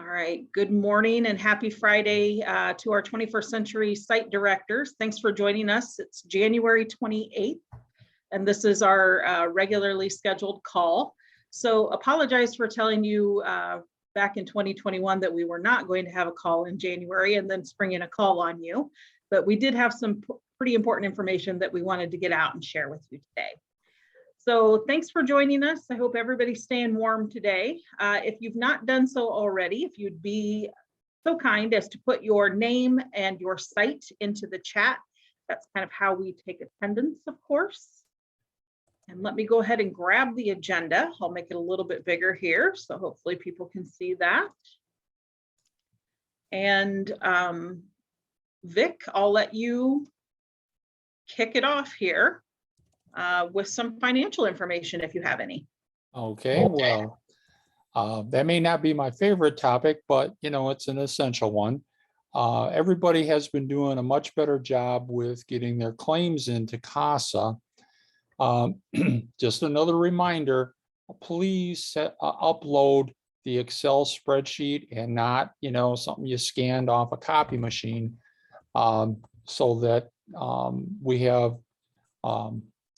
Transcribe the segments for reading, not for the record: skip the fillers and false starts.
All right, good morning and happy Friday to our 21st Century Site Directors. Thanks for joining us. It's January 28th, and this is our regularly scheduled call. So apologize for telling you back in 2021 that we were not going to have a call in January and then springing a call on you, but we did have some pretty important information that we wanted to get out and share with you today. So thanks for joining us. I hope everybody's staying warm today. If you've not done so already, if you'd be so kind as to put your name and your site into the chat, that's kind of how we take attendance, of course. And let me go ahead and grab the agenda. I'll make it a little bit bigger here, so hopefully people can see that. And Vic, I'll let you kick it off here. With some financial information if you have any. Okay, well, that may not be my favorite topic, but it's an essential one. Everybody has been doing a much better job with getting their claims into CASA. Just another reminder, please upload the Excel spreadsheet and not, something you scanned off a copy machine, so that we have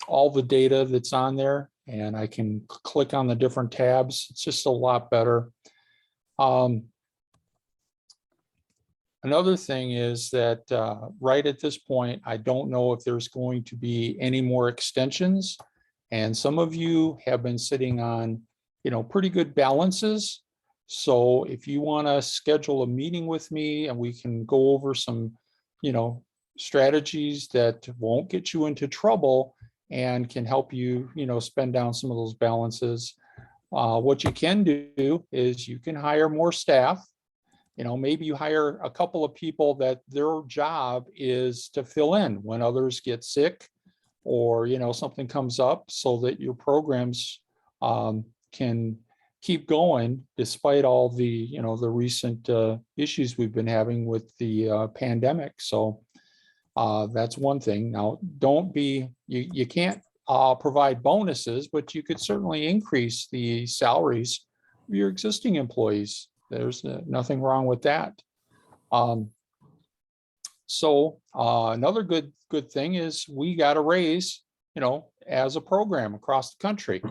all the data that's on there and I can click on the different tabs. It's just a lot better. Another thing is that right at this point, I don't know if there's going to be any more extensions. And some of you have been sitting on, pretty good balances. So if you want to schedule a meeting with me and we can go over some, strategies that won't get you into trouble and can help you, spend down some of those balances. What you can do is you can hire more staff. Maybe you hire a couple of people that their job is to fill in when others get sick or, something comes up, so that your programs can keep going despite all the, the recent issues we've been having with the pandemic. So that's one thing. Now, you can't provide bonuses, but you could certainly increase the salaries of your existing employees. There's nothing wrong with that. So another good thing is we got a raise, as a program across the country.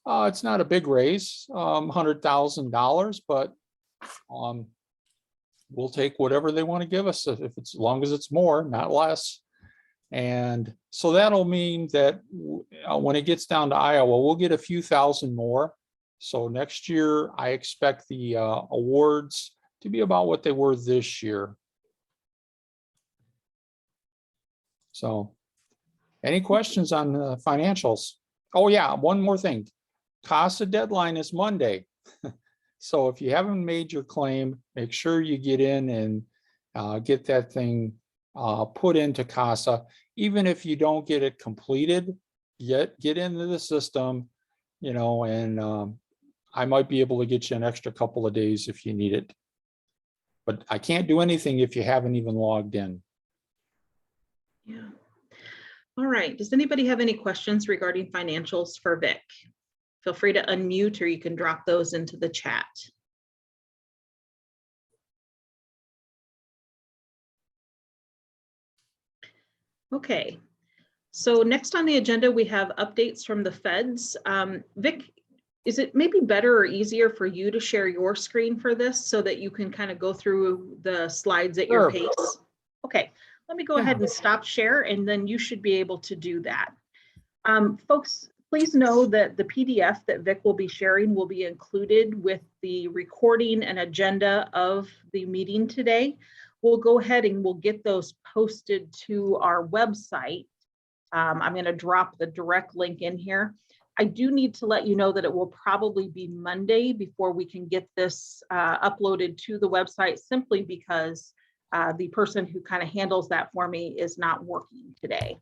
It's not a big raise, $100,000, but we'll take whatever they want to give us, if it's as long as it's more, not less. And so that'll mean that when it gets down to Iowa, we'll get a few thousand more. So next year, I expect the awards to be about what they were this year. So any questions on the financials? Oh yeah, one more thing. CASA deadline is Monday. So if you haven't made your claim, make sure you get in and get that thing put into CASA. Even if you don't get it completed yet, get into the system, and I might be able to get you an extra couple of days if you need it. But I can't do anything if you haven't even logged in. Yeah. All right. Does anybody have any questions regarding financials for Vic? Feel free to unmute, or you can drop those into the chat. Okay, so next on the agenda, we have updates from the feds. Vic, is it maybe better or easier for you to share your screen for this so that you can kind of go through the slides at your pace? Okay, let me go ahead and stop share, and then you should be able to do that. Folks, please know that the PDF that Vic will be sharing will be included with the recording and agenda of the meeting today. We'll go ahead and we'll get those posted to our website. I'm going to drop the direct link in here. I do need to let you know that it will probably be Monday before we can get this uploaded to the website, simply because the person who kind of handles that for me is not working today.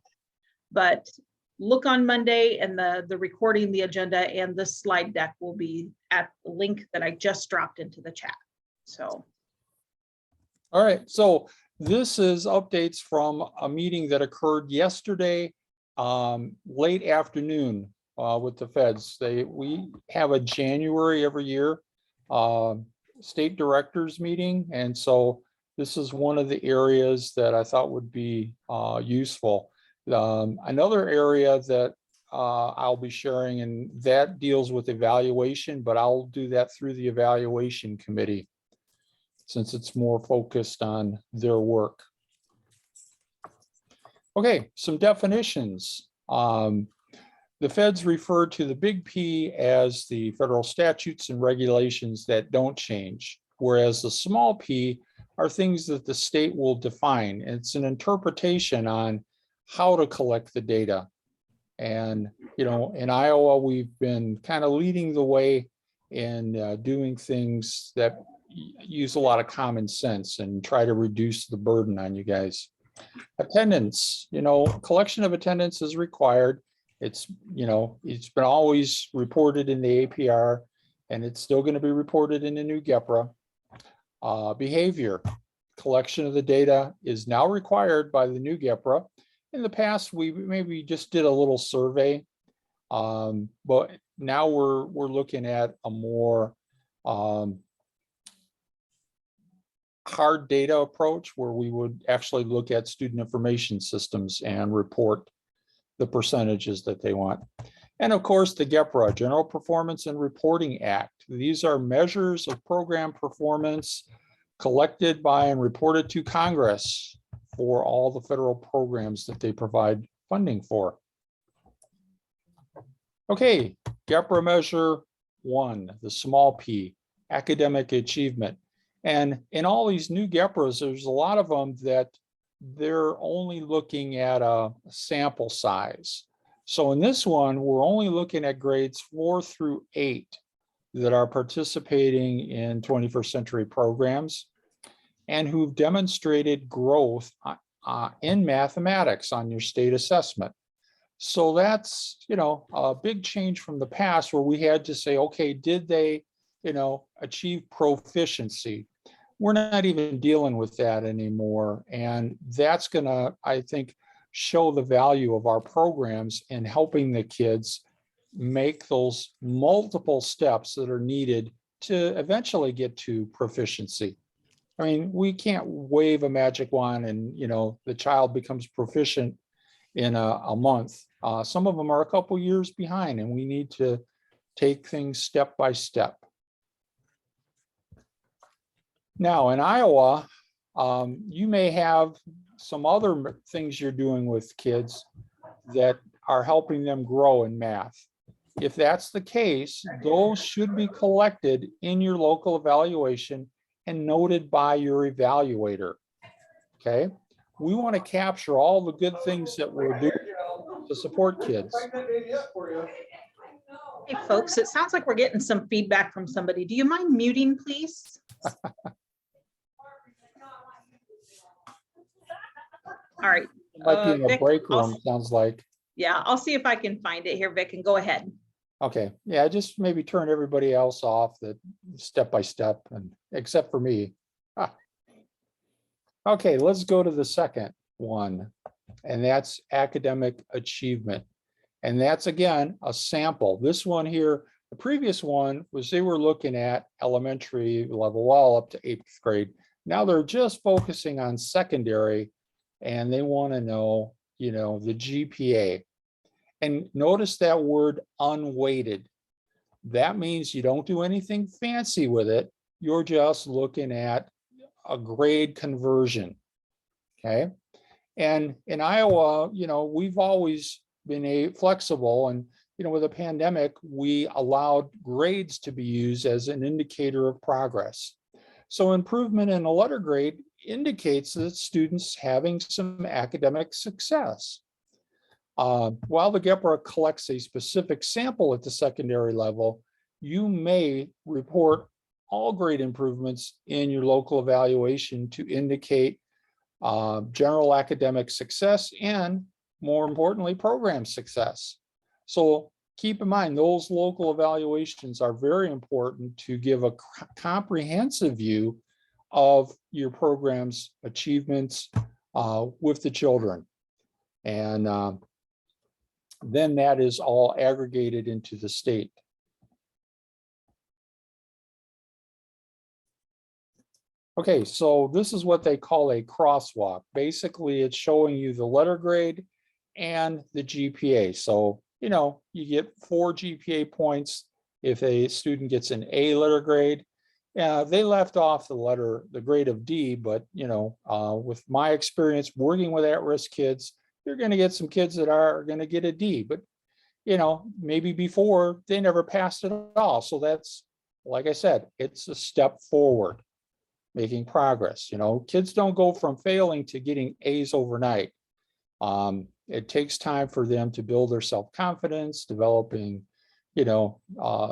But look on Monday, and the recording, the agenda, and the slide deck will be at the link that I just dropped into the chat. So. All right, so this is updates from a meeting that occurred yesterday, late afternoon with the feds. We have a January every year state directors meeting. And so this is one of the areas that I thought would be useful. Another area that I'll be sharing, and that deals with evaluation, but I'll do that through the evaluation committee since it's more focused on their work. Okay, some definitions. The feds refer to the big P as the federal statutes and regulations that don't change, whereas the small p are things that the state will define. It's an interpretation on how to collect the data. And, you know, in Iowa, we've been kind of leading the way in doing things that use a lot of common sense and try to reduce the burden on you guys. Attendance, you know, collection of attendance is required. It's, you know, it's been always reported in the APR, and it's still going to be reported in the new GEPRA. Behavior, collection of the data is now required by the new GEPRA. In the past, we maybe just did a little survey, but now we're looking at a more hard data approach where we would actually look at student information systems and report the percentages that they want. And of course, the GEPRA, General Performance and Reporting Act. These are measures of program performance collected by and reported to Congress for all the federal programs that they provide funding for. Okay, GEPRA measure 1, the small p, academic achievement. And in all these new GEPRAs, there's a lot of them that they're only looking at a sample size. So in this one, we're only looking at grades 4 through 8 that are participating in 21st century programs and who've demonstrated growth in mathematics on your state assessment. So that's, you know, a big change from the past where we had to say, okay, did they, you know, achieve proficiency? We're not even dealing with that anymore. And that's gonna, I think, show the value of our programs in helping the kids make those multiple steps that are needed to eventually get to proficiency. I mean, we can't wave a magic wand and, you know, the child becomes proficient in a month. Some of them are a couple years behind, and we need to take things step by step. Now in Iowa, you may have some other things you're doing with kids that are helping them grow in math. If that's the case, those should be collected in your local evaluation and noted by your evaluator. Okay, we want to capture all the good things that we're doing to support kids. Hey folks, it sounds like we're getting some feedback from somebody. Do you mind muting, please? All right. It might be in a Vic, break room, sounds like. Yeah, I'll see if I can find it here, Vic, and go ahead. Okay, yeah, just maybe turn everybody else off that step by step, and except for me. Okay, let's go to the second one, and that's academic achievement. And that's, again, a sample. This one here, the previous one was they were looking at elementary level, well up to 8th grade. Now they're just focusing on secondary, and they want to know, you know, the GPA. And notice that word unweighted. That means you don't do anything fancy with it. You're just looking at a grade conversion. Okay. And in Iowa, you know, we've always been flexible, and, you know, with the pandemic, we allowed grades to be used as an indicator of progress. So improvement in a letter grade indicates that students having some academic success. While the GEPRA collects a specific sample at the secondary level, you may report all grade improvements in your local evaluation to indicate general academic success and, more importantly, program success. So keep in mind, those local evaluations are very important to give a comprehensive view of your program's achievements with the children. And then that is all aggregated into the state. Okay, so this is what they call a crosswalk. Basically, it's showing you the letter grade and the GPA. So, you get 4 GPA points if a student gets an A letter grade. They left off the grade of D, but with my experience working with at-risk kids, you're going to get some kids that are going to get a D, but maybe before they never passed it at all. So that's, like I said, it's a step forward, making progress. Kids don't go from failing to getting A's overnight. It takes time for them to build their self-confidence, developing,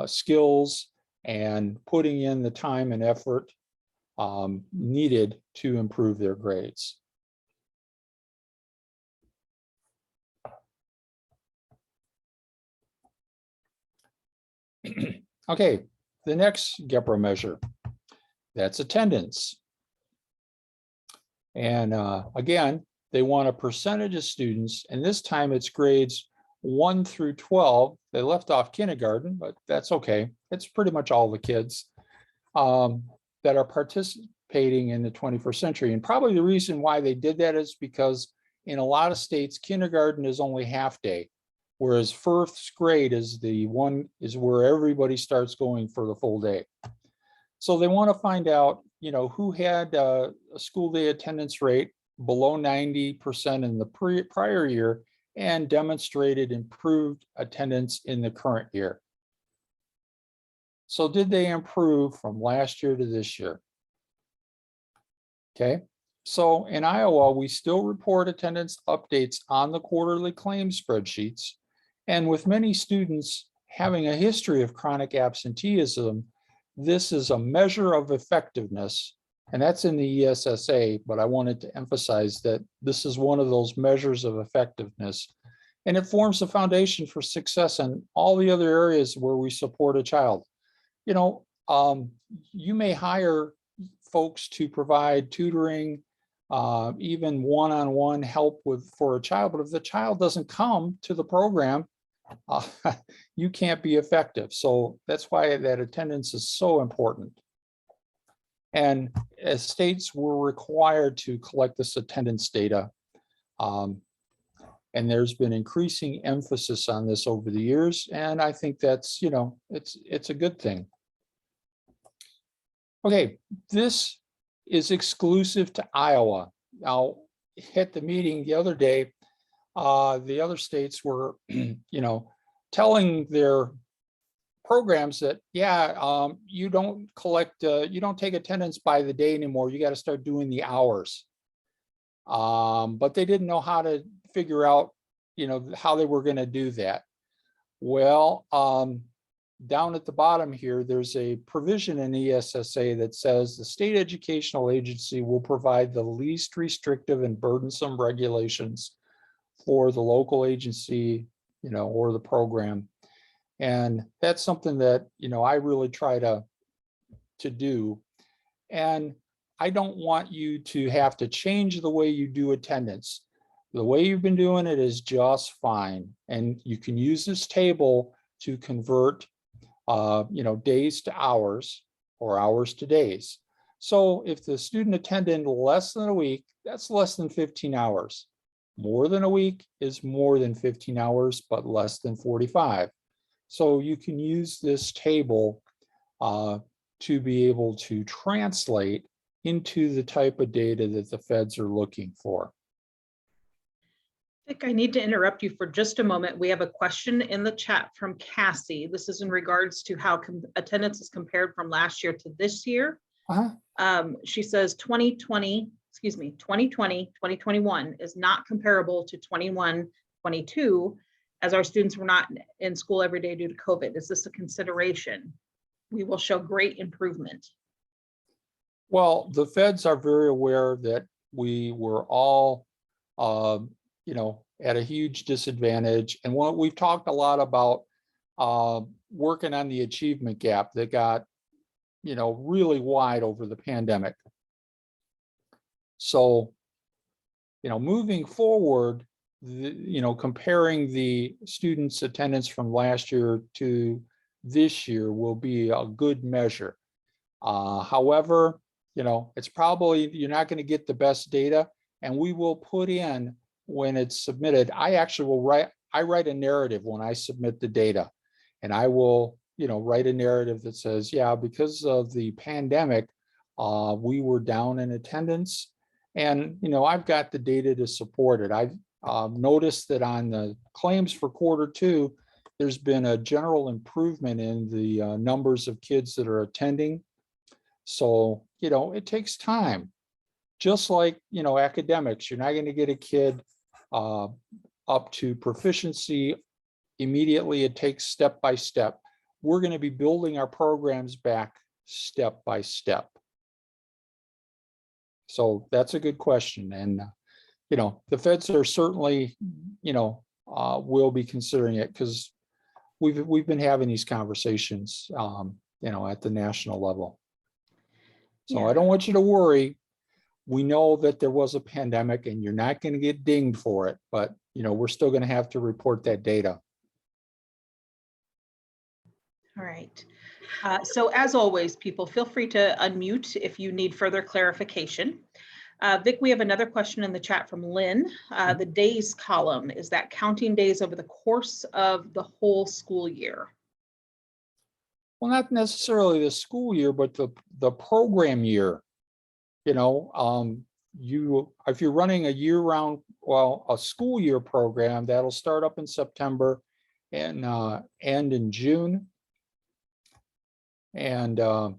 skills, and putting in the time and effort needed to improve their grades. Okay, the next GEPRA measure, that's attendance. And again, they want a percentage of students, and this time it's grades 1 through 12. They left off kindergarten, but that's okay. It's pretty much all the kids that are participating in the 21st century. And probably the reason why they did that is because in a lot of states, kindergarten is only half day, whereas first grade is where everybody starts going for the full day. So they want to find out, who had a school day attendance rate below 90% in the prior year and demonstrated improved attendance in the current year. So did they improve from last year to this year? Okay, so in Iowa, we still report attendance updates on the quarterly claims spreadsheets. And with many students having a history of chronic absenteeism, this is a measure of effectiveness, and that's in the ESSA, but I wanted to emphasize that this is one of those measures of effectiveness, and it forms the foundation for success in all the other areas where we support a child. You may hire folks to provide tutoring, even one-on-one help for a child, but if the child doesn't come to the program, you can't be effective. So that's why that attendance is so important. And as states were required to collect this attendance data, and there's been increasing emphasis on this over the years, and I think that's, it's a good thing. Okay, this is exclusive to Iowa. Now, at the meeting the other day, the other states were, telling their programs that, you don't collect, you don't take attendance by the day anymore. You got to start doing the hours. But they didn't know how to figure out, how they were going to do that. Well, down at the bottom here, there's a provision in ESSA that says the state educational agency will provide the least restrictive and burdensome regulations for the local agency, or the program. And that's something that, I really try to do. And I don't want you to have to change the way you do attendance. The way you've been doing it is just fine. And you can use this table to convert, days to hours or hours to days. So if the student attended less than a week, that's less than 15 hours. More than a week is more than 15 hours, but less than 45. So you can use this table to be able to translate into the type of data that the feds are looking for. Vic, I need to interrupt you for just a moment. We have a question in the chat from Cassie. This is in regards to how attendance is compared from last year to this year. She says 2020, 2021 is not comparable to 21, 22, as our students were not in school every day due to COVID. Is this a consideration? We will show great improvement. Well, the feds are very aware that we were all, at a huge disadvantage. And what we've talked a lot about working on the achievement gap that got, really wide over the pandemic. So, moving forward, comparing the students' attendance from last year to this year will be a good measure. However, it's probably, you're not going to get the best data, and we will put in when it's submitted. I write a narrative when I submit the data, and I will, write a narrative that says, yeah, because of the pandemic, we were down in attendance, and, I've got the data to support it. I've noticed that on the claims for Q2, there's been a general improvement in the numbers of kids that are attending. So, it takes time. Just like, academics, you're not going to get a kid up to proficiency immediately. It takes step by step. We're going to be building our programs back step by step. So that's a good question. And, the feds are certainly, will be considering it, because we've been having these conversations, at the national level. So I don't want you to worry. We know that there was a pandemic and you're not going to get dinged for it, but we're still going to have to report that data. All right. So as always, people, feel free to unmute if you need further clarification. Vic, we have another question in the chat from Lynn. The days column, is that counting days over the course of the whole school year? Well, not necessarily the school year, but the program year. If you're running a year-round, a school year program, that'll start up in September and end in June. And the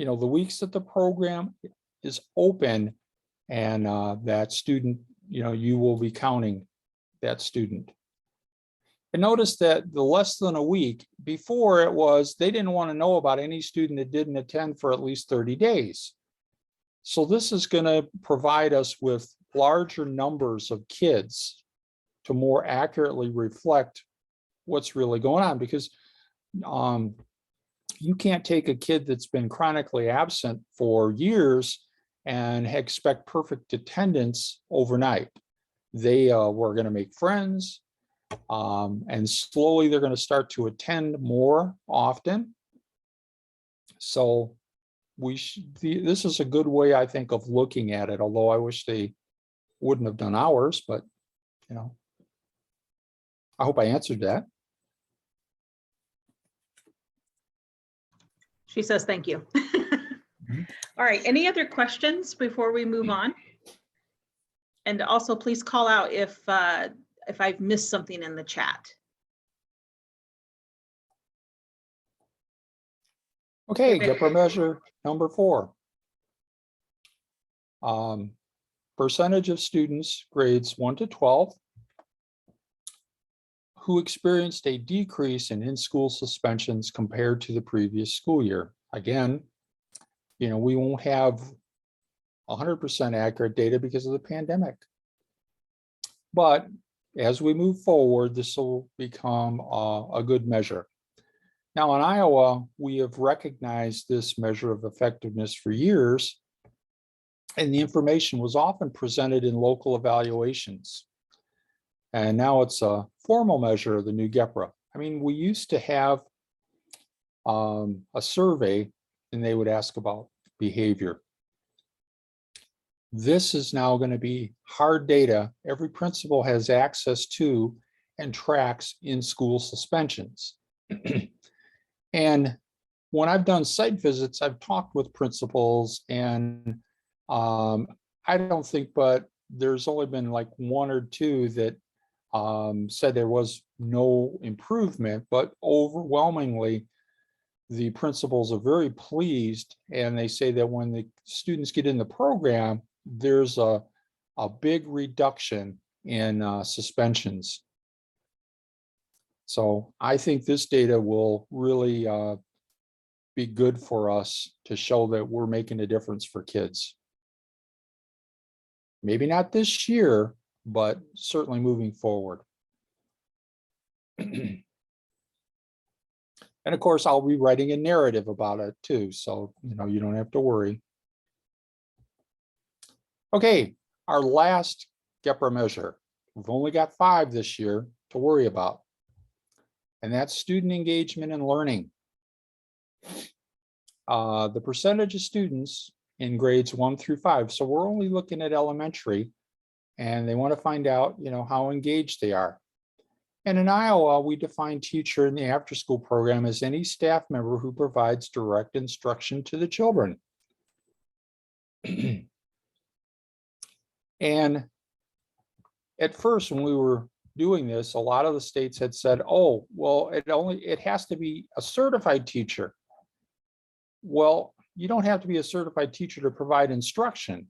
weeks that the program is open, and that student, you will be counting that student. And notice that the less than a week before, it was, they didn't want to know about any student that didn't attend for at least 30 days. So this is going to provide us with larger numbers of kids to more accurately reflect what's really going on, because you can't take a kid that's been chronically absent for years and expect perfect attendance overnight. They were going to make friends. And slowly they're going to start to attend more often. So this is a good way, I think, of looking at it, although I wish they wouldn't have done ours, but I hope I answered that. She says thank you. All right, any other questions before we move on? And also please call out if I've missed something in the chat. Okay, GEPRA measure number 4. Percentage of students grades 1 to 12 who experienced a decrease in-school suspensions compared to the previous school year. Again, we won't have 100% accurate data because of the pandemic. But as we move forward, this will become a good measure. Now in Iowa, we have recognized this measure of effectiveness for years, and the information was often presented in local evaluations. And now it's a formal measure of the new GEPRA. I mean, we used to have a survey and they would ask about behavior. This is now going to be hard data every principal has access to and tracks in-school suspensions. And when I've done site visits, I've talked with principals, and I don't think, but there's only been like 1 or 2 that said there was no improvement, but overwhelmingly, the principals are very pleased, and they say that when the students get in the program, there's a big reduction in suspensions. So I think this data will really be good for us to show that we're making a difference for kids. Maybe not this year, but certainly moving forward. And of course, I'll be writing a narrative about it too, so you don't have to worry. Okay, our last GEPRA measure. We've only got 5 this year to worry about, and that's student engagement and learning. the percentage of students in grades 1 through 5. So we're only looking at elementary, and they want to find out, how engaged they are. And in Iowa, we define teacher in the after-school program as any staff member who provides direct instruction to the children. And at first, when we were doing this, a lot of the states had said, oh, well, it has to be a certified teacher. Well, you don't have to be a certified teacher to provide instruction.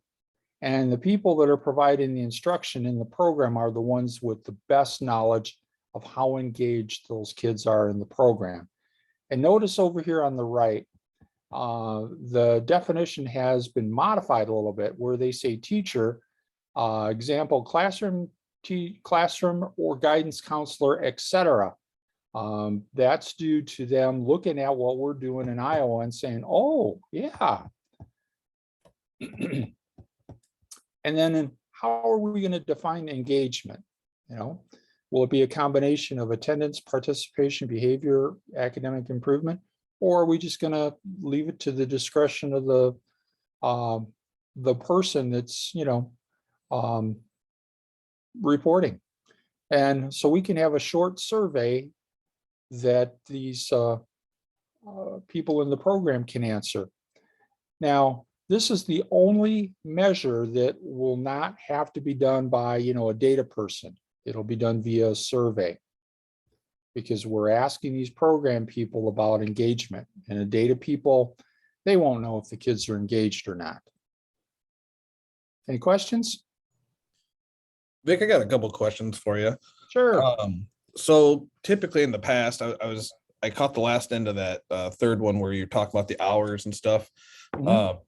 And the people that are providing the instruction in the program are the ones with the best knowledge of how engaged those kids are in the program. And notice over here on the right, the definition has been modified a little bit where they say teacher, example, classroom or guidance counselor, etc. That's due to them looking at what we're doing in Iowa and saying, oh, yeah. And then how are we going to define engagement? Will it be a combination of attendance, participation, behavior, academic improvement, or are we just going to leave it to the discretion of the person that's, reporting? And so we can have a short survey that these people in the program can answer. Now, this is the only measure that will not have to be done by, a data person. It'll be done via a survey because we're asking these program people about engagement, and the data people, they won't know if the kids are engaged or not. Any questions? Vic, I got a couple questions for you. Sure. So typically in the past, I caught the last end of that third one where you talk about the hours and stuff.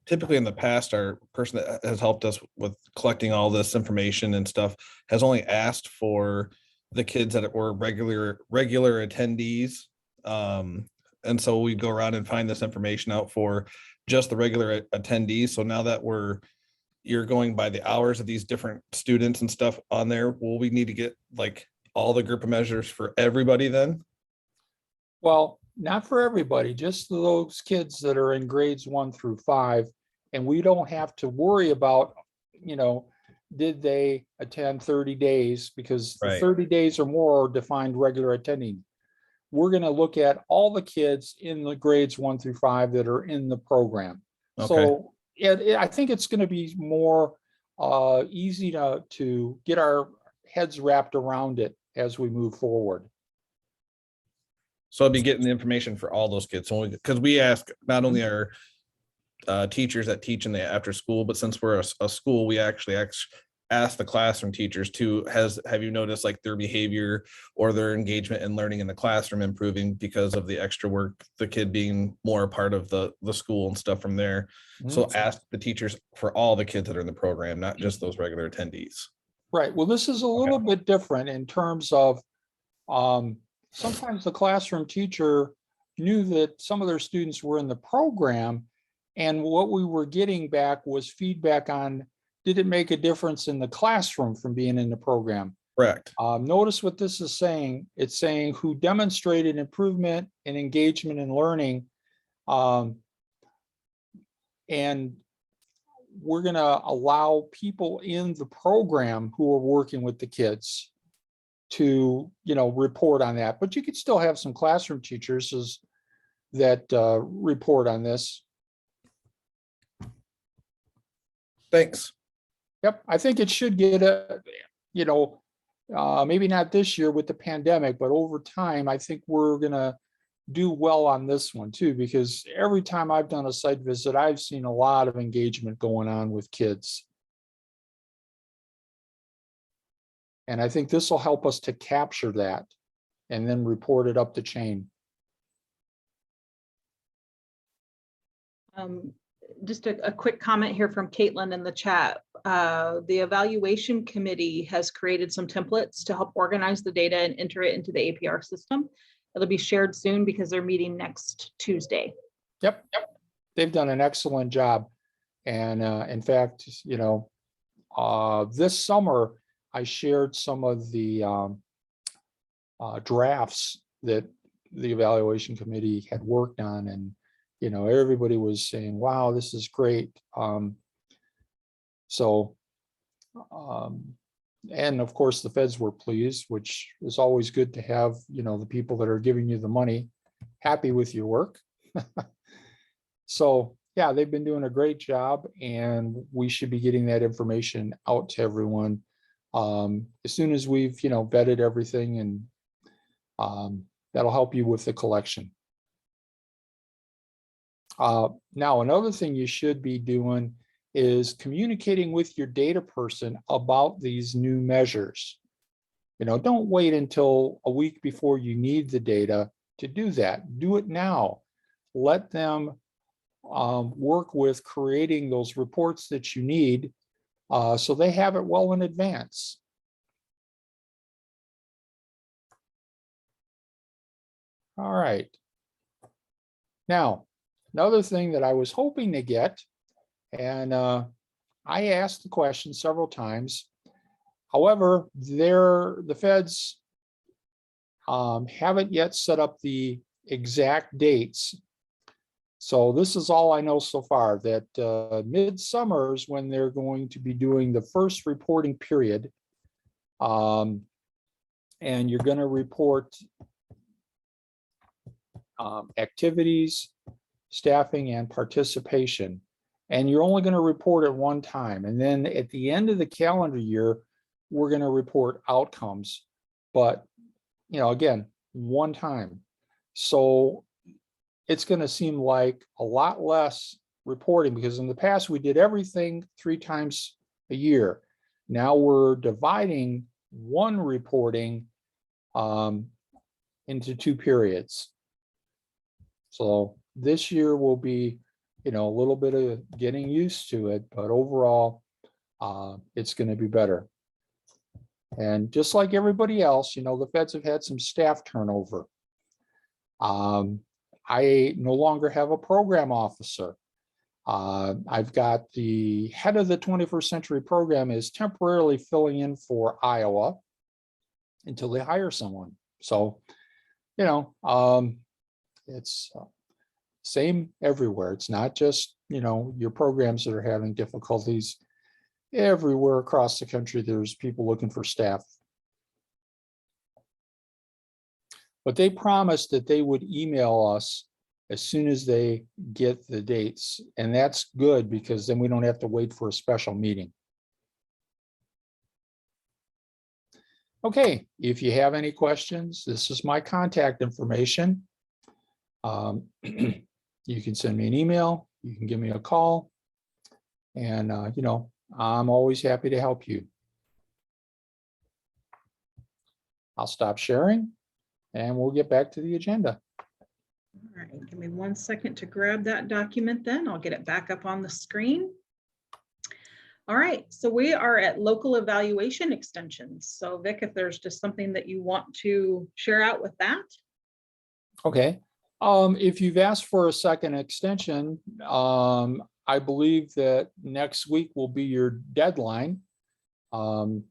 Typically in the past, our person that has helped us with collecting all this information and stuff has only asked for the kids that were regular attendees. And so we go around and find this information out for just the regular attendees. So now that you're going by the hours of these different students and stuff on there, will we need to get like all the group of measures for everybody then? Well, not for everybody, just those kids that are in grades 1 through 5. And we don't have to worry about, did they attend 30 days? Because the Right. 30 days or more are defined regular attending. We're going to look at all the kids in the grades 1 through 5 that are in the program. Okay. So I think it's going to be more easy to get our heads wrapped around it as we move forward. So I'll be getting the information for all those kids. So because we ask not only our teachers that teach in the after school, but since we're a school, we actually ask the classroom teachers too, have you noticed like their behavior or their engagement in learning in the classroom improving because of the extra work, the kid being more a part of the school and stuff from there. So ask the teachers for all the kids that are in the program, not just those regular attendees. Right. Well, this is a little bit different in terms of sometimes the classroom teacher knew that some of their students were in the program, and what we were getting back was feedback on, did it make a difference in the classroom from being in the program? Correct. Notice what this is saying. It's saying who demonstrated improvement in engagement and learning. And we're going to allow people in the program who are working with the kids to, report on that. But you could still have some classroom teachers that report on this. Thanks. Yep, I think it should get maybe not this year with the pandemic, but over time, I think we're gonna do well on this one too, because every time I've done a site visit, I've seen a lot of engagement going on with kids. And I think this will help us to capture that and then report it up the chain. Just a quick comment here from Caitlin in the chat. The evaluation committee has created some templates to help organize the data and enter it into the APR system. It'll be shared soon because they're meeting next Tuesday. Yep. They've done an excellent job. And in fact, this summer, I shared some of the drafts that the evaluation committee had worked on, and everybody was saying, wow, this is great. So, and of course, the feds were pleased, which is always good to have, the people that are giving you the money happy with your work. So, yeah, they've been doing a great job, and we should be getting that information out to everyone as soon as we've, vetted everything, and that'll help you with the collection. Now, another thing you should be doing is communicating with your data person about these new measures. Don't wait until a week before you need the data to do that. Do it now. Let them work with creating those reports that you need so they have it well in advance. All right. Now, another thing that I was hoping to get, and I asked the question several times. However, the feds haven't yet set up the exact dates. So this is all I know so far, that midsummer is when they're going to be doing the first reporting period. And you're going to report activities, staffing, and participation. And you're only going to report at one time. And then at the end of the calendar year, we're going to report outcomes. But, again, one time. So it's going to seem like a lot less reporting, because in the past we did everything 3 times a year. Now we're dividing one reporting into 2 periods. So this year will be, a little bit of getting used to it, but overall, it's going to be better. And just like everybody else, the feds have had some staff turnover. I no longer have a program officer. I've got the head of the 21st Century Program is temporarily filling in for Iowa until they hire someone. So, it's same everywhere. It's not just, your programs that are having difficulties. Everywhere across the country, there's people looking for staff. But they promised that they would email us as soon as they get the dates. And that's good, because then we don't have to wait for a special meeting. Okay, if you have any questions, this is my contact information. You can send me an email, you can give me a call, and I'm always happy to help you. I'll stop sharing and we'll get back to the agenda. All right, give me 1 second to grab that document, then I'll get it back up on the screen. All right, so we are at local evaluation extensions. So Vic, if there's just something that you want to share out with that. Okay. If you've asked for a second extension, I believe that next week will be your deadline. And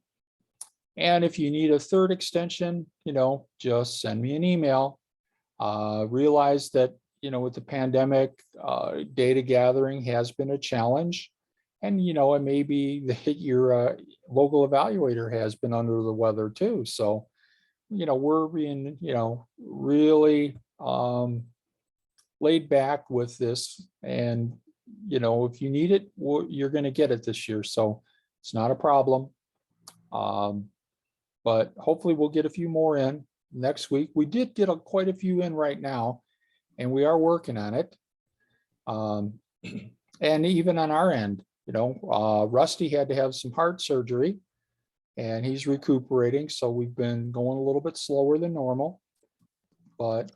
if you need a third extension, just send me an email. Realize that, with the pandemic, data gathering has been a challenge. And, it may be that your local evaluator has been under the weather too. So, we're being, really laid back with this, and if you need it, you're going to get it this year, so it's not a problem. But hopefully we'll get a few more in next week. We did get quite a few in right now, and we are working on it. And even on our end, Rusty had to have some heart surgery and he's recuperating, so we've been going a little bit slower than normal. But,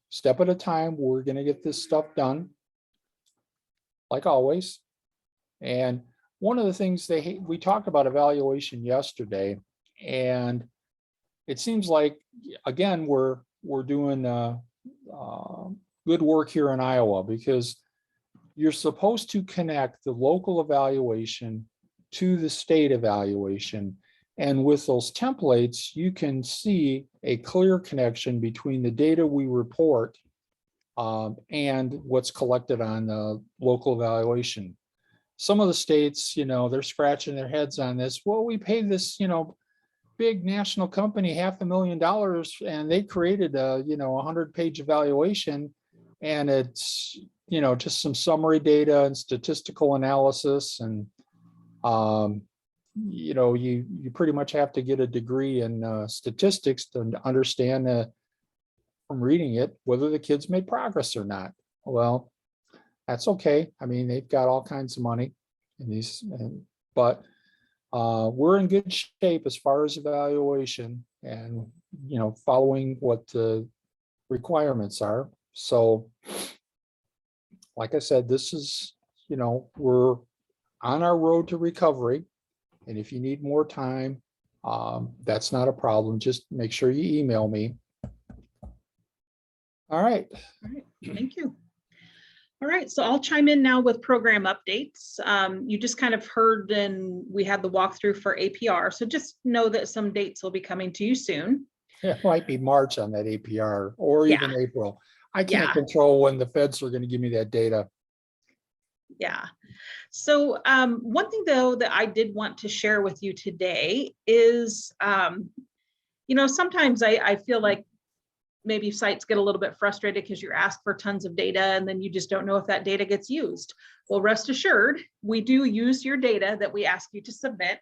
step at a time, we're going to get this stuff done, like always. And one of the things we talked about evaluation yesterday, and it seems like, again, we're doing good work here in Iowa, because you're supposed to connect the local evaluation to the state evaluation. And with those templates, you can see a clear connection between the data we report and what's collected on the local evaluation. Some of the states, they're scratching their heads on this. Well, we pay this, big national company $500,000 and they created a, 100-page evaluation, and it's, just some summary data and statistical analysis. And, you pretty much have to get a degree in statistics to understand from reading it whether the kids made progress or not. Well, that's okay. I mean, they've got all kinds of money in these, but we're in good shape as far as evaluation and, following what the requirements are. So, like I said, this is, we're on our road to recovery. And if you need more time, that's not a problem. Just make sure you email me. All right. All right, thank you. All right, so I'll chime in now with program updates. You just kind of heard, and we had the walkthrough for APR. So just know that some dates will be coming to you soon. It might be March on that APR or even April. I can't Yeah. control when the feds are going to give me that data. Yeah. So one thing though that I did want to share with you today is, sometimes I feel like maybe sites get a little bit frustrated because you're asked for tons of data and then you just don't know if that data gets used. Well, rest assured, we do use your data that we ask you to submit.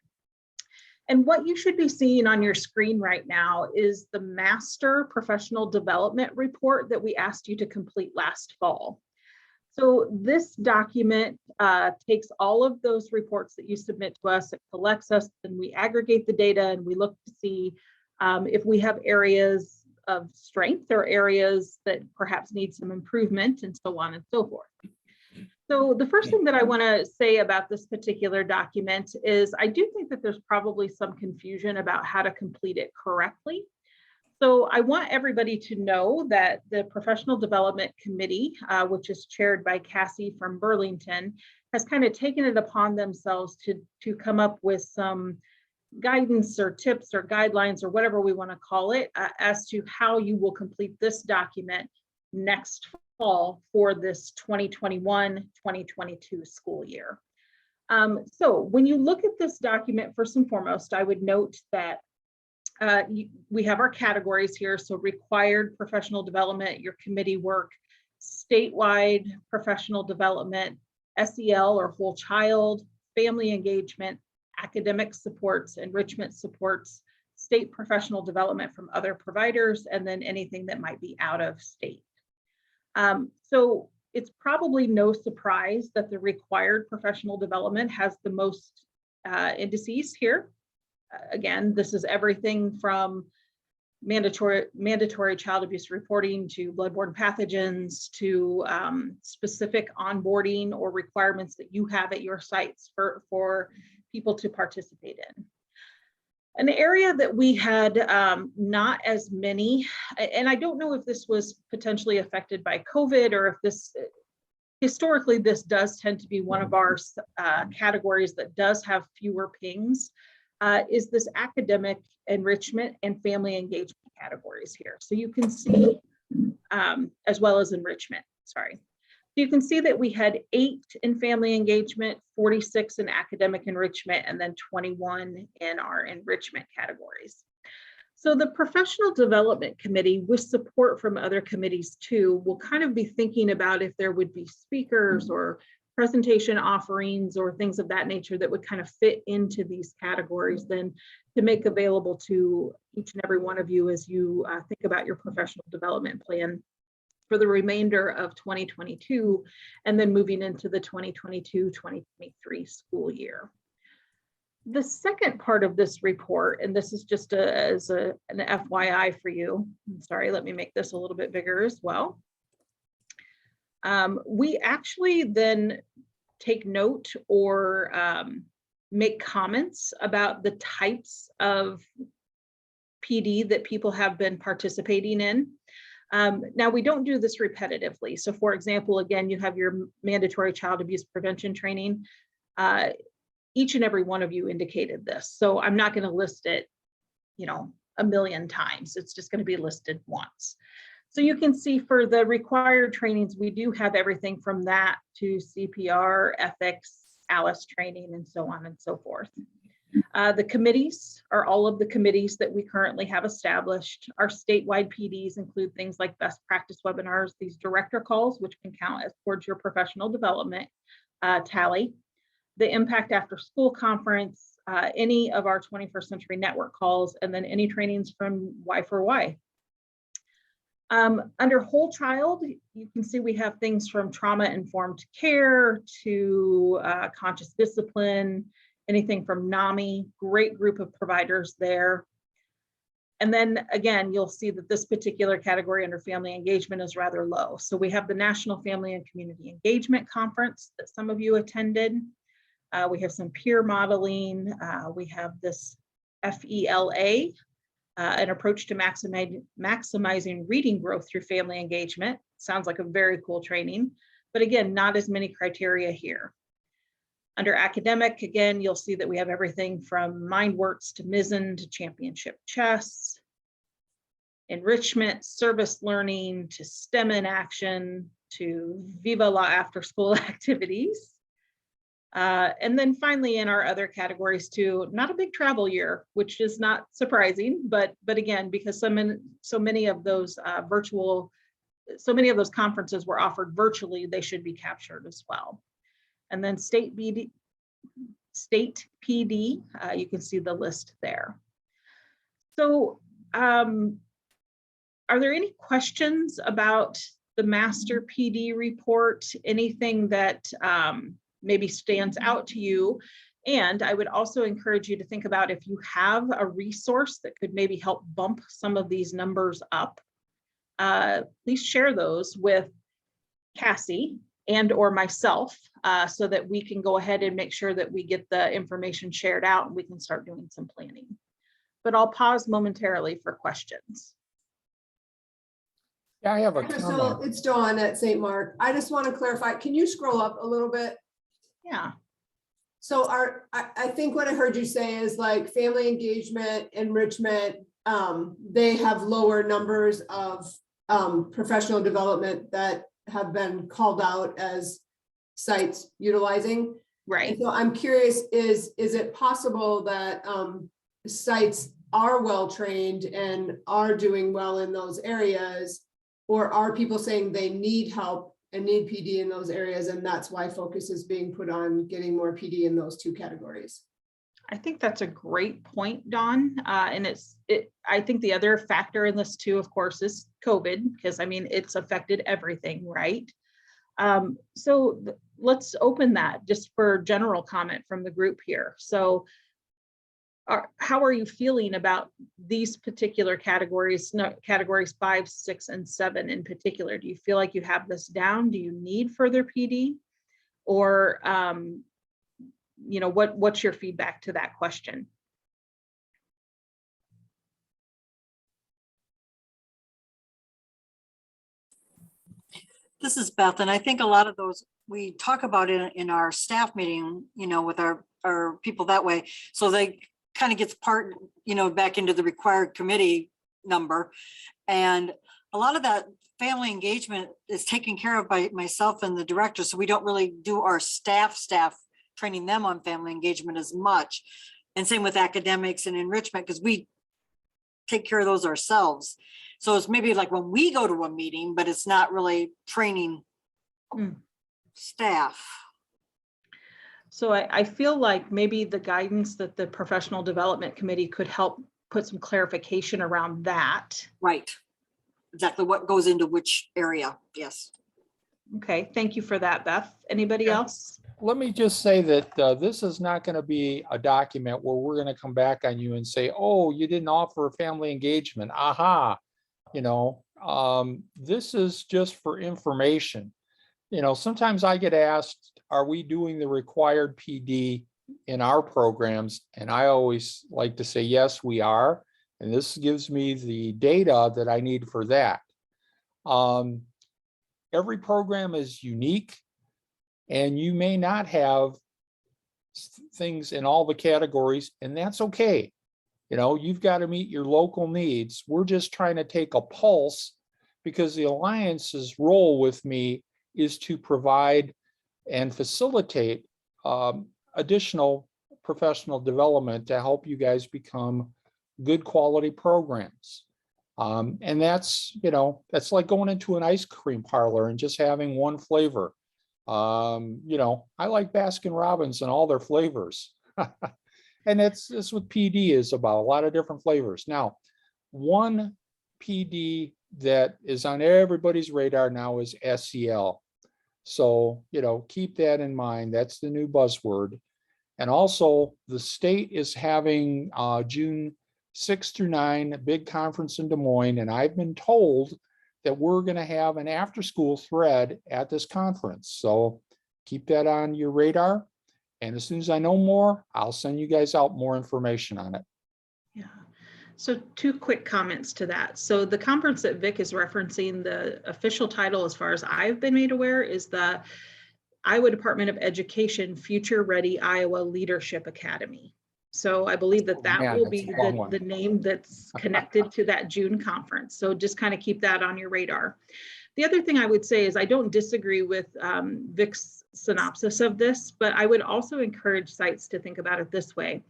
And what you should be seeing on your screen right now is the Master Professional Development Report that we asked you to complete last fall. So this document takes all of those reports that you submit to us, it collects us, and we aggregate the data and we look to see if we have areas of strength or areas that perhaps need some improvement, and so on and so forth. So the first thing that I want to say about this particular document is I do think that there's probably some confusion about how to complete it correctly. So I want everybody to know that the Professional Development Committee, which is chaired by Cassie from Burlington, has kind of taken it upon themselves to come up with some guidance or tips or guidelines or whatever we want to call it as to how you will complete this document next fall for this 2021-2022 school year. So when you look at this document, first and foremost, I would note that we have our categories here. So required professional development, your committee work, statewide professional development, SEL or whole child, family engagement, academic supports, enrichment supports, state professional development from other providers, and then anything that might be out of state. So it's probably no surprise that the required professional development has the most indices here. Again, this is everything from mandatory child abuse reporting to bloodborne pathogens to specific onboarding or requirements that you have at your sites for people to participate in. An area that we had not as many, and I don't know if this was potentially affected by COVID or if this, historically, this does tend to be one of our categories that does have fewer pings, is this academic enrichment and family engagement categories here. So you can see, as well as enrichment, sorry. You can see that we had 8 in family engagement, 46 in academic enrichment, and then 21 in our enrichment categories. So the Professional Development Committee, with support from other committees too, will kind of be thinking about if there would be speakers or presentation offerings or things of that nature that would kind of fit into these categories then to make available to each and every one of you as you think about your professional development plan for the remainder of 2022, and then moving into the 2022-2023 school year. The second part of this report, and this is just as an FYI for you, sorry, let me make this a little bit bigger as well. We actually then take note or make comments about the types of PD that people have been participating in. Now, we don't do this repetitively. So for example, again, you have your mandatory child abuse prevention training. Each and every one of you indicated this. So I'm not going to list it, a million times. It's just going to be listed once. So you can see for the required trainings, we do have everything from that to CPR, ethics, ALICE training, and so on and so forth. The committees are all of the committees that we currently have established. Our statewide PDs include things like best practice webinars, these director calls, which can count as towards your professional development tally, the Impact After School Conference, any of our 21st Century Network calls, and then any trainings from Y4Y. Under whole child, you can see we have things from trauma-informed care to conscious discipline, anything from NAMI, great group of providers there. And then again, you'll see that this particular category under family engagement is rather low. So we have the National Family and Community Engagement Conference that some of you attended. We have some peer modeling. We have this FELA, an approach to maximizing reading growth through family engagement. Sounds like a very cool training, but again, not as many criteria here. Under academic, again, you'll see that we have everything from MindWorks to Mizzen to championship chess, enrichment, service learning, to STEM in action, to Viva La after school activities. And then finally, in our other categories too, not a big travel year, which is not surprising, but again, because so many of those conferences were offered virtually, they should be captured as well. And then state PD, you can see the list there. So are there any questions about the master PD report? Anything that maybe stands out to you? And I would also encourage you to think about if you have a resource that could maybe help bump some of these numbers up, please share those with Cassie and or myself so that we can go ahead and make sure that we get the information shared out and we can start doing some planning. But I'll pause momentarily for questions. Yeah, I have a Crystal, comment. it's Dawn at St. Mark. I just want to clarify, can you scroll up a little bit? Yeah. So I think what I heard you say is like family engagement, enrichment, they have lower numbers of professional development that have been called out as sites utilizing. Right. And so I'm curious, is it possible that sites are well-trained and are doing well in those areas? Or are people saying they need help and need PD in those areas, and that's why focus is being put on getting more PD in those two categories? I think that's a great point, Dawn. And I think the other factor in this too, of course, is COVID, because I mean, it's affected everything, right? So let's open that just for general comment from the group here. So how are you feeling about these particular categories, categories 5, 6, and 7 in particular? Do you feel like you have this down? Do you need further PD? Or, you know, what's your feedback to that question? This is Beth, and I think a lot of those we talk about in our staff meeting, you know, with our people that way. So they kind of gets part, you know, back into the required committee number. And a lot of that family engagement is taken care of by myself and the director. So we don't really do our staff training them on family engagement as much. And same with academics and enrichment, because we take care of those ourselves. So it's maybe like when we go to a meeting, but it's not really training staff. So I feel like maybe the guidance that the professional development committee could help put some clarification around that. Right. Exactly what goes into which area. Yes. Okay, thank you for that, Beth. Anybody else? Let me just say that this is not going to be a document where we're going to come back on you and say, oh, you didn't offer family engagement. Aha. You know, this is just for information. You know, sometimes I get asked, are we doing the required PD in our programs? And I always like to say, yes, we are. And this gives me the data that I need for that. Every program is unique, and you may not have things in all the categories, and that's okay. You know, you've got to meet your local needs. We're just trying to take a pulse because the Alliance's role with me is to provide and facilitate additional professional development to help you guys become good quality programs. And that's, that's like going into an ice cream parlor and just having one flavor. I like Baskin Robbins and all their flavors. And that's what PD is about, a lot of different flavors. Now, one PD that is on everybody's radar now is SEL. So, keep that in mind. That's the new buzzword. And also the state is having June 6 through 9, a big conference in Des Moines. And I've been told that we're going to have an after-school thread at this conference. So keep that on your radar. And as soon as I know more, I'll send you guys out more information on it. Yeah. So 2 quick comments to that. So the conference that Vic is referencing, the official title, as far as I've been made aware, is the Iowa Department of Education Future Ready Iowa Leadership Academy. So I believe that will that's be a long one. the name that's connected to that June conference. So just kind of keep that on your radar. The other thing I would say is I don't disagree with Vic's synopsis of this, but I would also encourage sites to think about it this way.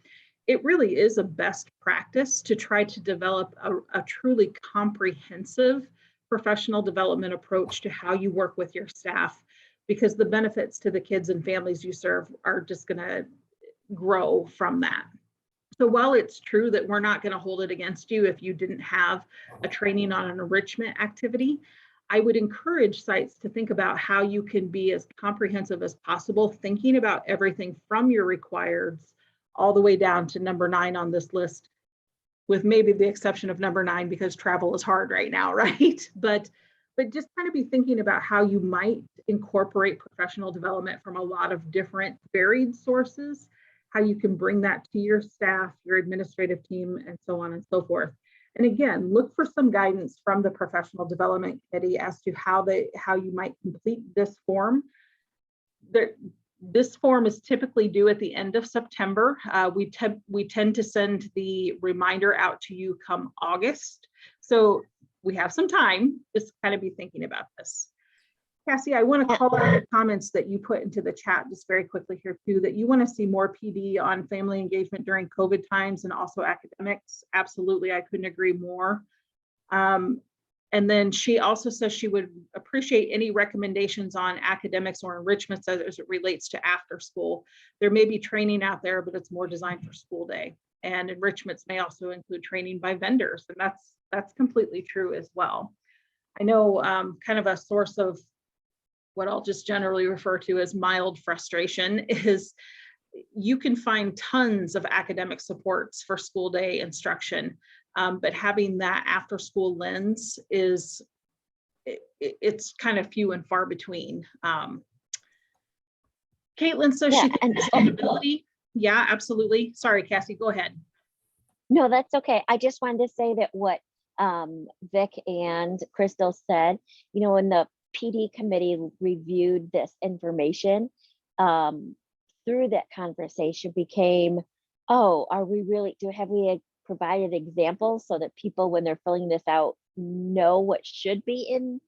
It really is a best practice to try to develop a truly comprehensive professional development approach to how you work with your staff, because the benefits to the kids and families you serve are just going to grow from that. So while it's true that we're not going to hold it against you if you didn't have a training on an enrichment activity, I would encourage sites to think about how you can be as comprehensive as possible, thinking about everything from your requireds all the way down to number 9 on this list, with maybe the exception of number 9 because travel is hard right now, right? But just kind of be thinking about how you might incorporate professional development from a lot of different varied sources, how you can bring that to your staff, your administrative team, and so on and so forth. And again, look for some guidance from the Professional Development Committee as to how you might complete this form. This form is typically due at the end of September. We tend to send the reminder out to you come August. So we have some time, just kind of be thinking about this. Cassie, I want to call out the comments that you put into the chat just very quickly here too, that you want to see more PD on family engagement during COVID times and also academics. Absolutely, I couldn't agree more. And then she also says she would appreciate any recommendations on academics or enrichments as it relates to after school. There may be training out there, but it's more designed for school day. And enrichments may also include training by vendors, and that's completely true as well. I know kind of a source of what I'll just generally refer to as mild frustration is you can find tons of academic supports for school day instruction, but having that after school lens it's kind of few and far between. Caitlin says she thinks sustainability. Yeah, absolutely. Sorry, Cassie, go ahead. No, that's okay. I just wanted to say that what Vic and Crystal said, when the PD committee reviewed this information, through that conversation became, have we provided examples so that people, when they're filling this out, know what should be in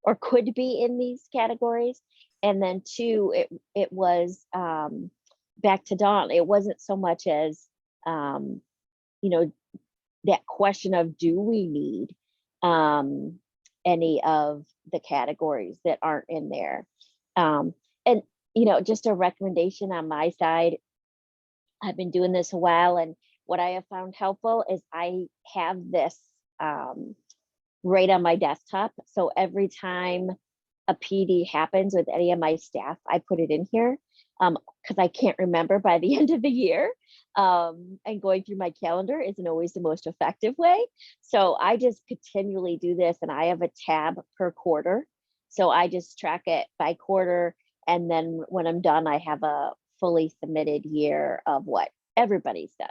or could be in these categories? And then 2, it was back to Dawn. It wasn't so much as, that question of, do we need any of the categories that aren't in there? And, just a recommendation on my side, I've been doing this a while, and what I have found helpful is I have this right on my desktop. So every time a PD happens with any of my staff, I put it in here because I can't remember by the end of the year. And going through my calendar isn't always the most effective way. So I just continually do this, and I have a tab per quarter. So I just track it by quarter. And then when I'm done, I have a fully submitted year of what everybody's done.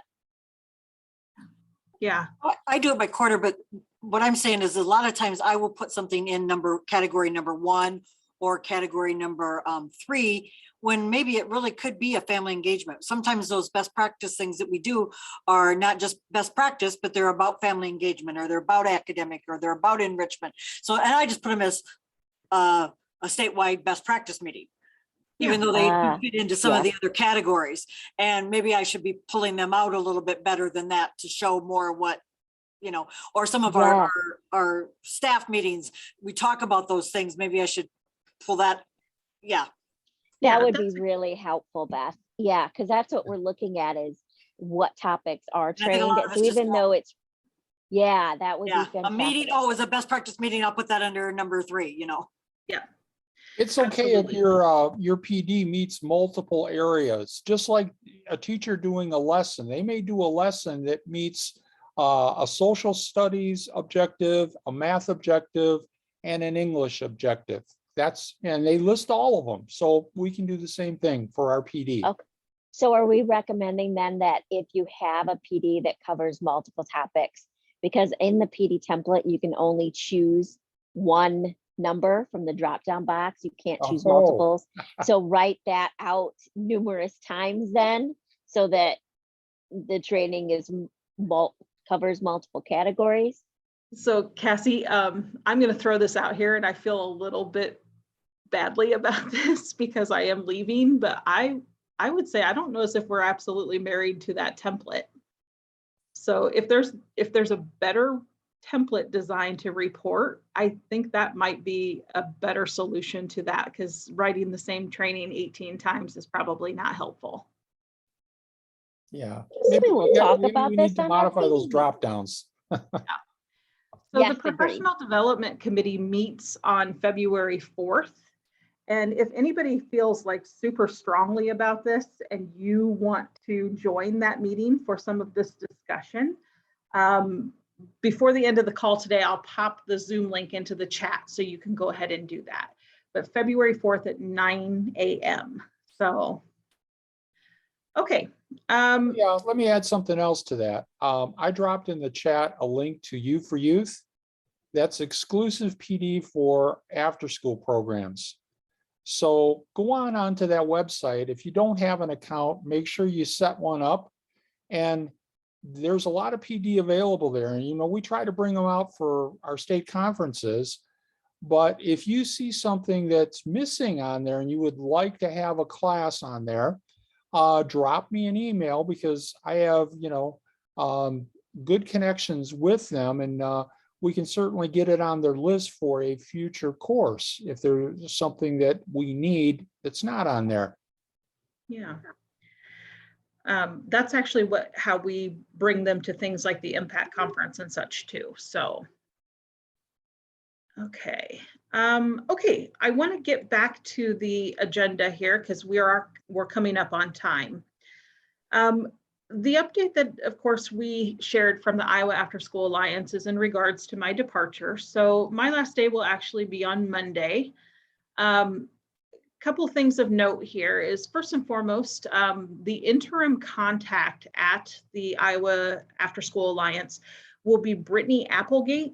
Yeah. I do it by quarter, but what I'm saying is a lot of times I will put something in category number 1 or category number 3, when maybe it really could be a family engagement. Sometimes those best practice things that we do are not just best practice, but they're about family engagement, or they're about academic, or they're about enrichment. So, and I just put them as a statewide best practice meeting, even though they Ah, fit into some of yeah. the other categories. And maybe I should be pulling them out a little bit better than that to show more what, you know, or some of Yes. our staff meetings, we talk about those things. Maybe I should pull that. Yeah. That Yeah, would be that's- really helpful, Beth. Yeah, because that's what we're looking at is what topics are I think a lot trained. of us So just even want- though it's, yeah, that would be Yeah. fantastic. A meeting. Oh, it's a best practice meeting. I'll put that under number 3, you know. It's okay if Absolutely. your PD meets multiple areas, just like a teacher doing a lesson. They may do a lesson that meets a social studies objective, a math objective, and an English objective. And they list all of them. So we can do the same thing for our PD. Okay. So are we recommending then that if you have a PD that covers multiple topics, because in the PD template, you can only choose one number from the drop-down box, you can't choose Oh. multiples. So write that out numerous times then, so that the training is covers multiple categories. So Cassie, I'm going to throw this out here, and I feel a little bit badly about this because I am leaving, but I would say I don't know as if we're absolutely married to that template. So if there's a better template designed to report, I think that might be a better solution to that, because writing the same training 18 times is probably not helpful. Yeah. Maybe we'll talk maybe about we this need to on our modify those PD. drop downs. So Yes, the agreed. Professional Development Committee meets on February 4th. And if anybody feels like super strongly about this and you want to join that meeting for some of this discussion, before the end of the call today, I'll pop the Zoom link into the chat so you can go ahead and do that. But February 4th at 9 a.m. So, okay. Yeah, let me add something else to that. I dropped in the chat a link to Youth for Youth. That's exclusive PD for after-school programs. So go onto that website. If you don't have an account, make sure you set one up. And there's a lot of PD available there. And, we try to bring them out for our state conferences. But if you see something that's missing on there and you would like to have a class on there, drop me an email, because I have, good connections with them, and we can certainly get it on their list for a future course if there's something that we need that's not on there. Yeah. That's actually how we bring them to things like the Impact Conference and such too. So, okay. Okay, I want to get back to the agenda here because we're coming up on time. The update that, of course, we shared from the Iowa After School Alliance is in regards to my departure. So my last day will actually be on Monday. Couple things of note here is, first and foremost, the interim contact at the Iowa After School Alliance will be Brittany Applegate.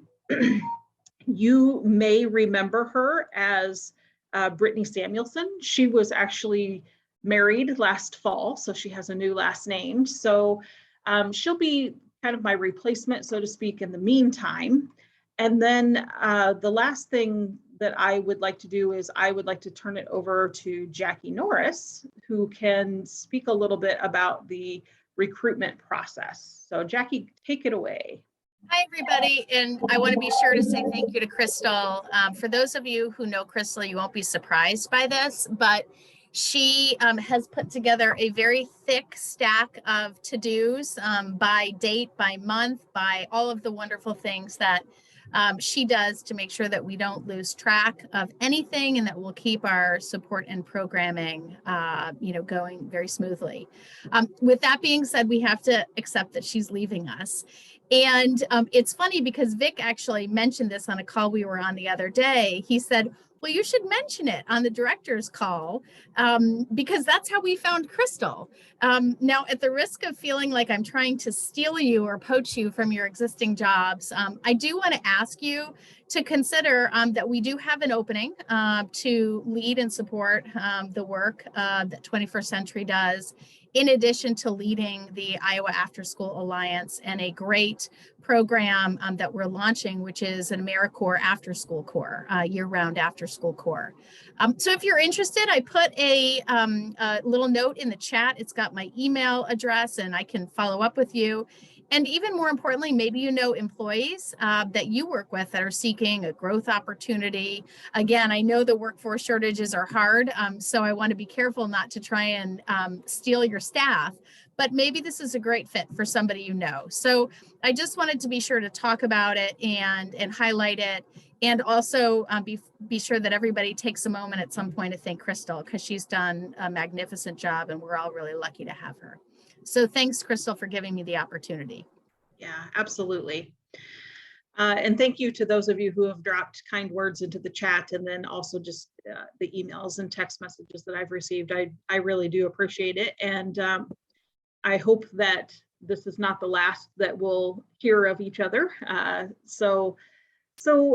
You may remember her as Brittany Samuelson. She was actually married last fall, so she has a new last name. So she'll be kind of my replacement, so to speak, in the meantime. And then the last thing that I would like to do is I would like to turn it over to Jackie Norris, who can speak a little bit about the recruitment process. So Jackie, take it away. Hi, everybody. And I want to be sure to say thank you to Crystal. For those of you who know Crystal, you won't be surprised by this, but she has put together a very thick stack of to-dos by date, by month, by all of the wonderful things that she does to make sure that we don't lose track of anything and that we'll keep our support and programming, going very smoothly. With that being said, we have to accept that she's leaving us. And it's funny because Vic actually mentioned this on a call we were on the other day. He said, well, you should mention it on the director's call, because that's how we found Crystal. Now, at the risk of feeling like I'm trying to steal you or poach you from your existing jobs, I do want to ask you to consider that we do have an opening to lead and support the work that 21st Century does, in addition to leading the Iowa After School Alliance and a great program that we're launching, which is an AmeriCorps After School Corps, year-round after school corps. So if you're interested, I put a little note in the chat. It's got my email address and I can follow up with you. And even more importantly, maybe you know employees that you work with that are seeking a growth opportunity. Again, I know the workforce shortages are hard, so I want to be careful not to try and steal your staff, but maybe this is a great fit for somebody you know. So I just wanted to be sure to talk about it and highlight it, and also be sure that everybody takes a moment at some point to thank Crystal, because she's done a magnificent job and we're all really lucky to have her. So thanks, Crystal, for giving me the opportunity. Yeah, absolutely. And thank you to those of you who have dropped kind words into the chat, and then also just the emails and text messages that I've received. I really do appreciate it. And I hope that this is not the last that we'll hear of each other. So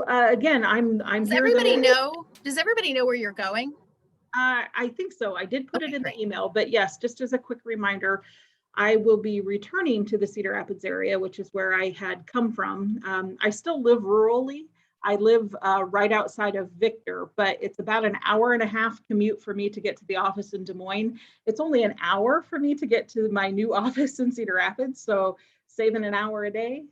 again, I'm Does here. everybody know? Does everybody know where you're going? I think so. I did put it Okay, in great. the email, but yes, just as a quick reminder, I will be returning to the Cedar Rapids area, which is where I had come from. I still live rurally. I live right outside of Victor, but it's about an hour and a half commute for me to get to the office in Des Moines. It's only an hour for me to get to my new office in Cedar Rapids, so saving an hour a day.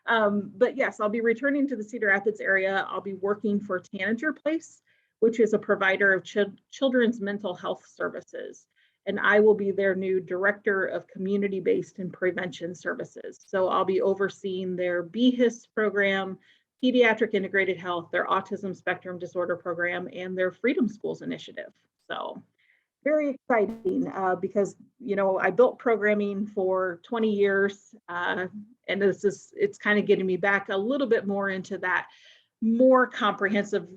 But yes, I'll be returning to the Cedar Rapids area. I'll be working for Tanager Place, which is a provider of children's mental health services. And I will be their new director of community-based and prevention services. So I'll be overseeing their BHIS program, pediatric integrated health, their autism spectrum disorder program, and their Freedom Schools initiative. So very exciting because, you know, I built programming for 20 years and it's kind of getting me back a little bit more into that more comprehensive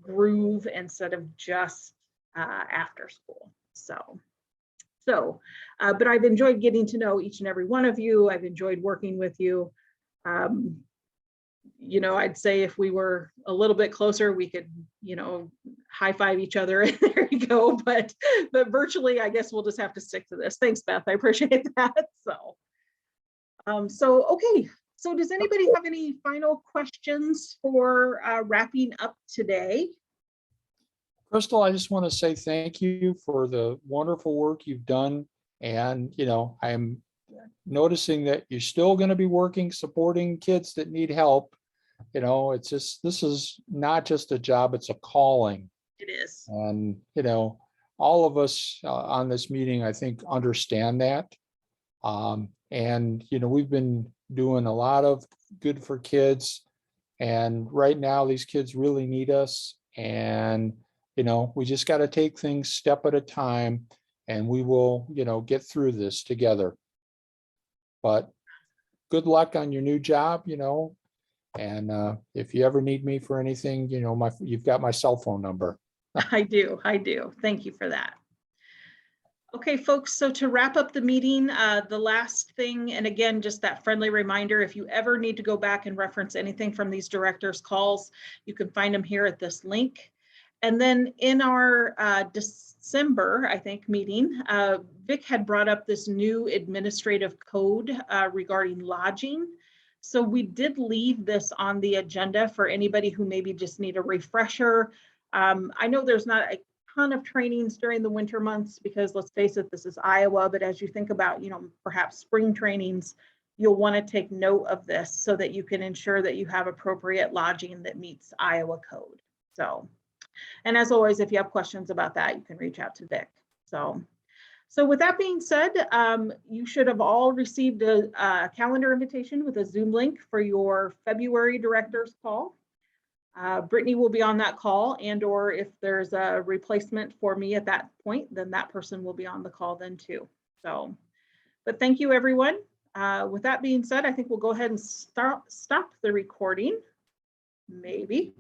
groove instead of just after school. But I've enjoyed getting to know each and every one of you. I've enjoyed working with you. You know, I'd say if we were a little bit closer, we could, you know, high five each other. There you go. But virtually, I guess we'll just have to stick to this. Thanks, Beth. I appreciate that. Okay. So does anybody have any final questions for wrapping up today? Crystal, I just want to say thank you for the wonderful work you've done. And, you know, I'm noticing that you're still going to be working, supporting kids that need help. You know, it's just, this is not just a job, it's a calling. It is. And, you know, all of us on this meeting, I think, understand that. And, you know, we've been doing a lot of good for kids. And right now, these kids really need us. And, you know, we just got to take things step at a time, and we will, you know, get through this together. But good luck on your new job, you know, and if you ever need me for anything, you know, you've got my cell phone number. I do. Thank you for that. Okay, folks, so to wrap up the meeting, the last thing, and again, just that friendly reminder, if you ever need to go back and reference anything from these directors' calls, you can find them here at this link. And then in our December, I think, meeting, Vic had brought up this new administrative code regarding lodging. So we did leave this on the agenda for anybody who maybe just need a refresher. I know there's not a ton of trainings during the winter months because, let's face it, this is Iowa, but as you think about, you know, perhaps spring trainings, you'll want to take note of this so that you can ensure that you have appropriate lodging that meets Iowa code. So, and as always, if you have questions about that, you can reach out to Vic. So with that being said, you should have all received a calendar invitation with a Zoom link for your February director's call. Brittany will be on that call, and or if there's a replacement for me at that point, then that person will be on the call then too. So, but thank you, everyone. With that being said, I think we'll go ahead and stop the recording. Maybe.